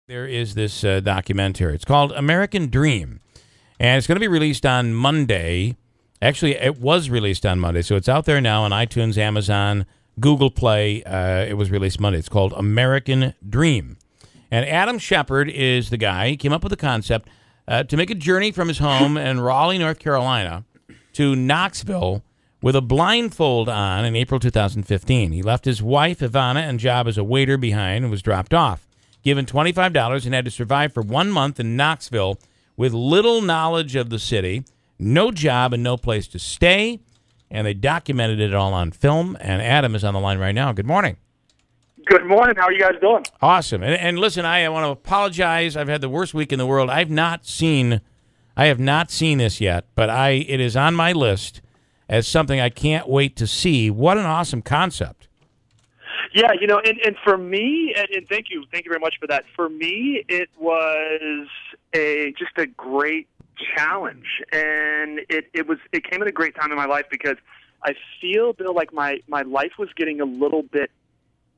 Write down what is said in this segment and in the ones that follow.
There is this documentary. It's called American Dream, and it's going to be released on Monday. Actually, it was released on Monday, so it's out there now on iTunes, Amazon, Google Play. It was released Monday. It's called American Dream. And Adam Shepard is the guy. He came up with the concept to make a journey from his home in Raleigh, North Carolina, to Knoxville with a blindfold on in April 2015. He left his wife, Ivana, and job as a waiter behind and was dropped off. Given $25 and had to survive for 1 month in Knoxville with little knowledge of the city, no job and no place to stay, and they documented it all on film. And Adam is on the line right now. Good morning. Good morning. How are you guys doing? Awesome. And listen, I want to apologize. I've had the worst week in the world. I have not seen this yet, but it is on my list as something I can't wait to see. What an awesome concept. Yeah, and for me, and thank you very much for that. For me, it was just a great challenge, and it came at a great time in my life because I feel, Bill, like my life was getting a little bit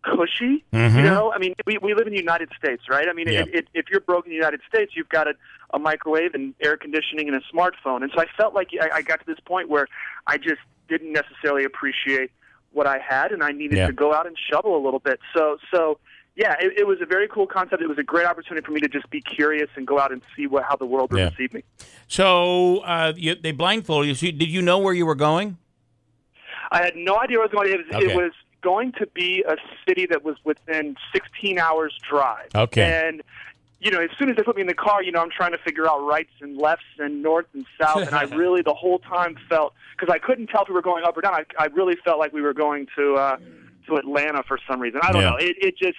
cushy. Mm-hmm. I mean, we live in the United States, right? I mean, Yep. if you're broke in the United States, you've got a microwave and air conditioning and a smartphone, and so I felt like I got to this point where I just didn't necessarily appreciate what I had, and I needed to go out and shovel a little bit. So yeah, it was a very cool concept. It was a great opportunity for me to just be curious and go out and see how the world would receive me. So they blindfolded you. So did you know where you were going? I had no idea where I was going. It was going to be a city that was within 16 hours drive. Okay. And as soon as they put me in the car, I'm trying to figure out rights and lefts and north and south, and I really the whole time felt, because I couldn't tell if we were going up or down, I really felt like we were going to Atlanta for some reason. I don't know. It just,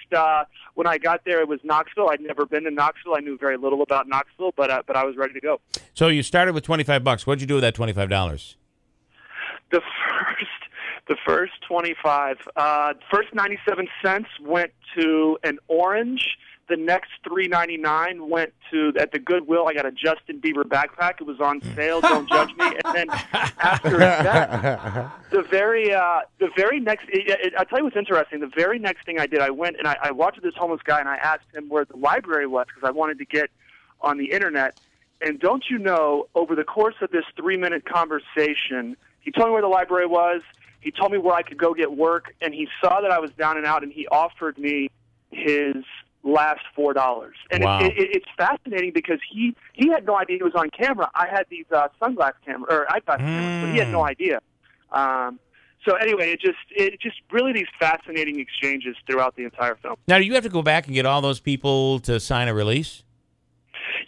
when I got there, it was Knoxville. I'd never been to Knoxville. I knew very little about Knoxville, but I was ready to go. So you started with $25. What'd you do with that $25? The first 25, first 97 cents went to an orange. The next $3.99 went to, at the Goodwill, I got a Justin Bieber backpack. It was on sale. Don't judge me. And then after that, the very next, I'll tell you what's interesting. The very next thing I did, I went and I walked to this homeless guy and I asked him where the library was because I wanted to get on the internet. And don't you know, over the course of this 3-minute conversation, he told me where the library was. He told me where I could go get work, and he saw that I was down and out, and he offered me his last $4. And wow. It's fascinating because he had no idea he was on camera. I had these sunglass camera or eyeglass cameras, but he had no idea. So anyway, it just really these fascinating exchanges throughout the entire film. Now, do you have to go back and get all those people to sign a release?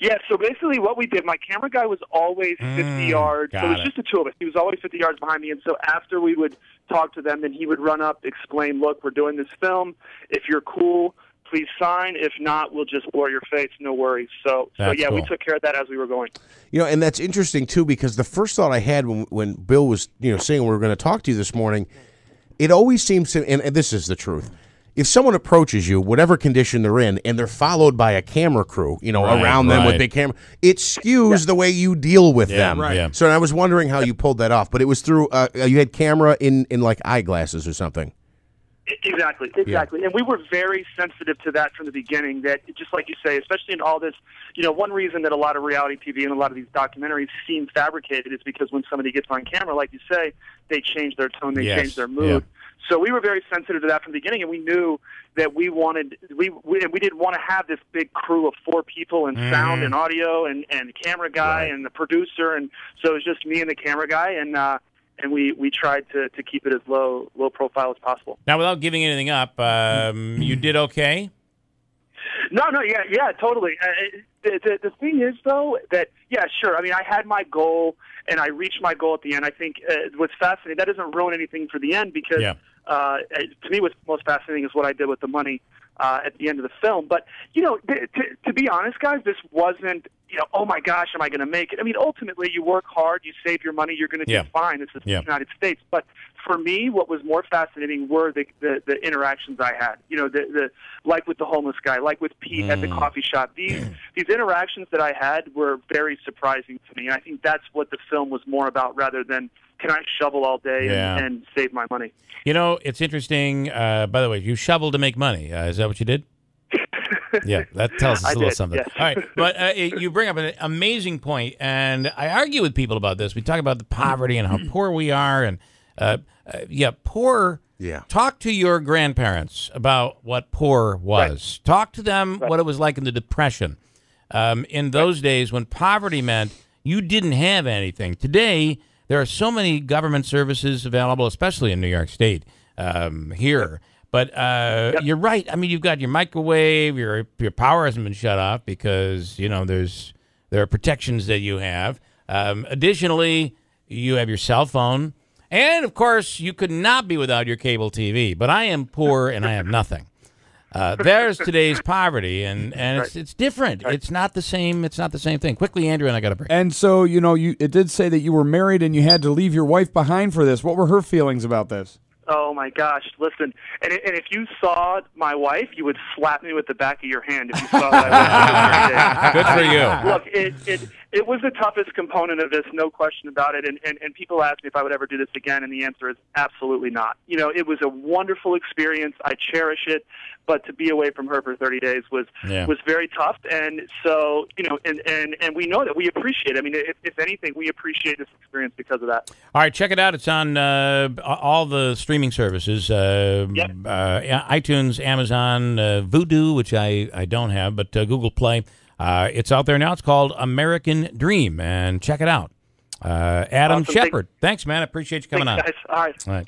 Yeah, so basically what we did, my camera guy was always 50 yards. So it was just the two of us. He was always 50 yards behind me. And so after we would talk to them, then he would run up, explain, look, we're doing this film. If you're cool, please sign. If not, we'll just blur your face. No worries. So yeah, cool. We took care of that as we were going. And that's interesting, too, because the first thought I had when Bill was saying we were going to talk to you this morning, it always seems to, and this is the truth, if someone approaches you, whatever condition they're in, and they're followed by a camera crew, around them with big camera, it skews the way you deal with them. Right. Yeah. So I was wondering how you pulled that off, but it was through you had camera in like eyeglasses or something. Exactly. Yeah. And we were very sensitive to that from the beginning, that just like you say, especially in all this, one reason that a lot of reality TV and a lot of these documentaries seem fabricated is because when somebody gets on camera, like you say, they change their tone, they change their mood. Yeah. So we were very sensitive to that from the beginning, and we knew that we didn't want to have this big crew of 4 people and sound and audio and the camera guy and the producer, and so it was just me and the camera guy, and we tried to keep it as low profile as possible. Now, without giving anything up, you did okay? No, yeah, totally. The thing is, though, that, yeah, sure. I mean, I had my goal, and I reached my goal at the end. I think what's fascinating, that doesn't ruin anything for the end because, to me, what's most fascinating is what I did with the money at the end of the film. But, to be honest, guys, this wasn't, oh, my gosh, am I going to make it? I mean, ultimately, you work hard, you save your money, you're going to do fine. This is the United States. But for me, what was more fascinating were the interactions I had. Like with the homeless guy, like with Pete at the coffee shop. These interactions that I had were very surprising to me. And I think that's what the film was more about rather than can I shovel all day and save my money. It's interesting. By the way, you shoveled to make money. Is that what you did? Yeah, that tells us a little did, something. yes. All right, but you bring up an amazing point, and I argue with people about this. We talk about the poverty and how poor we are, and poor. Yeah. Talk to your grandparents about what poor was. Right. Talk to them what it was like in the Depression. In those days when poverty meant you didn't have anything. Today, there are so many government services available, especially in New York State here. But you're right. I mean, you've got your microwave. Your power hasn't been shut off because, there are protections that you have. Additionally, you have your cell phone. And, of course, you could not be without your cable TV. But I am poor and I have nothing. There's today's poverty, and it's different. Right. It's not the same. It's not the same thing. Quickly, Andrew, and I got a break. And so, it did say that you were married and you had to leave your wife behind for this. What were her feelings about this? Oh my gosh! Listen, and if you saw my wife, you would slap me with the back of your hand if you saw that. Good for you. Look, it was the toughest component of this, no question about it. And people ask me if I would ever do this again, and the answer is absolutely not. It was a wonderful experience. I cherish it, but to be away from her for 30 days was very tough. And so, and we know that we appreciate it. I mean, if anything, we appreciate this experience because of that. All right, check it out. It's on all the streaming services, iTunes, Amazon, Vudu, which I don't have, but Google Play. It's out there now. It's called American Dream, and check it out. Adam Awesome. Shepard. Thanks, man. I appreciate you coming on. Guys. All right.